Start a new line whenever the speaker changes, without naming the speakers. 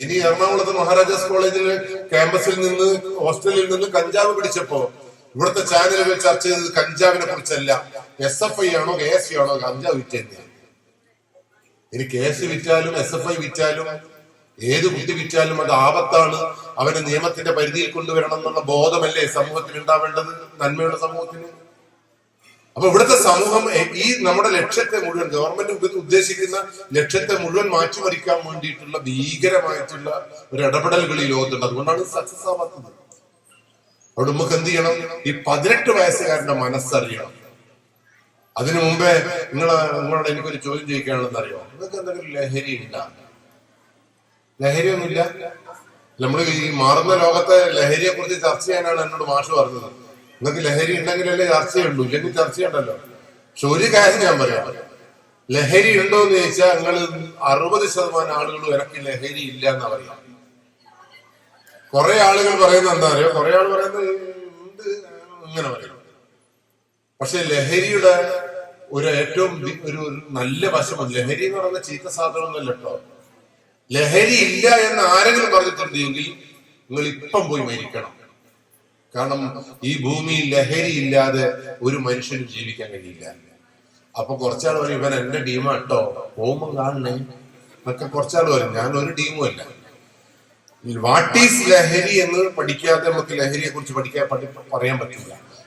ഇനി എറണാകുളത്ത് മഹാരാജാസ് കോളേജില് ക്യാമ്പസിൽ നിന്ന് ഹോസ്റ്റലിൽ നിന്ന് കഞ്ചാവ് പിടിച്ചപ്പോ ഇവിടുത്തെ ചാനലുകൾ ചർച്ച ചെയ്തത് കഞ്ചാവിനെ കുറിച്ചല്ല, SFI ആണോ KSI ആണോ കഞ്ചാവ് വിറ്റെന്ന്. ഇനി KSI വിറ്റാലും SFI വിറ്റാലും ഏത് കുട്ടി വിറ്റാലും അത് ആപത്താണ്, അവനെ നിയമത്തിന്റെ പരിധിയിൽ കൊണ്ടുവരണം എന്നുള്ള ബോധമല്ലേ സമൂഹത്തിൽ ഉണ്ടാവേണ്ടത്, നന്മയുള്ള സമൂഹത്തിന്. അപ്പൊ ഇവിടുത്തെ സമൂഹം ഈ നമ്മുടെ ലക്ഷ്യത്തെ മുഴുവൻ, ഗവൺമെന്റ് ഉദ്ദേശിക്കുന്ന ലക്ഷ്യത്തെ മുഴുവൻ മാറ്റിമറിക്കാൻ വേണ്ടിയിട്ടുള്ള ഭീകരമായിട്ടുള്ള ഒരു ഇടപെടലുകൾ ഈ ലോകത്തുണ്ട്. അതുകൊണ്ടാണ് സക്സസ് ആവാത്തത്. അവിടെ നമുക്ക് എന്ത് ചെയ്യണം? ഈ 18 വയസ്സുകാരന്റെ മനസ്സറിയണം. അതിനു മുമ്പേ നിങ്ങളോട് എനിക്കൊരു ചോദ്യം ചോദിക്കുകയാണെന്ന് അറിയോ? നിങ്ങൾക്ക് എന്തെങ്കിലും ലഹരി ഉണ്ടാകും? ലഹരിയൊന്നുമില്ല. നമ്മൾ ഈ മാറുന്ന ലോകത്തെ ലഹരിയെ കുറിച്ച് ചർച്ച ചെയ്യാനാണ് എന്നോട് മാഷ് പറഞ്ഞത്. നിങ്ങൾക്ക് ലഹരി ഉണ്ടെങ്കിലല്ലേ ചർച്ചയുള്ളൂ, ഇല്ലെങ്കിൽ ചർച്ചയുണ്ടല്ലോ. പക്ഷെ ഒരു കാര്യം ഞാൻ പറയാം, ലഹരി ഉണ്ടോ എന്ന് ചോദിച്ചാൽ നിങ്ങൾ 60% ആളുകളും എനിക്ക് ലഹരി ഇല്ല എന്നാ പറയാം. കുറെ ആളുകൾ പറയുന്നത് എന്താ അറിയോ? കുറെ ആൾ പറയുന്നത് ഉണ്ട്, ഇങ്ങനെ പറയും. പക്ഷെ ലഹരിയുടെ ഒരു ഏറ്റവും ഒരു നല്ല വശമാണ്, ലഹരി എന്ന് പറയുന്ന ചീത്ത സാധനമൊന്നുമല്ല കേട്ടോ. ലഹരി ഇല്ല എന്ന് ആരെങ്കിലും പറഞ്ഞിട്ടുണ്ടെങ്കിൽ നിങ്ങൾ ഇപ്പം പോയി മരിക്കണം. കാരണം ഈ ഭൂമിയിൽ ലഹരി ഇല്ലാതെ ഒരു മനുഷ്യനും ജീവിക്കാൻ കഴിയില്ല. അപ്പൊ കുറച്ചാൾ പറയും ഇവൻ എന്റെ ടീമാട്ടോ, പോകുമ്പോൾ കാണണേ എന്നൊക്കെ കുറച്ചാൾ പറയും. ഞാൻ ഒരു ടീമും അല്ല. വാട്ട് ഈസ് ലഹരി എന്ന് പഠിക്കാതെ നമുക്ക് ലഹരിയെ കുറിച്ച് പറയാൻ പറ്റില്ല.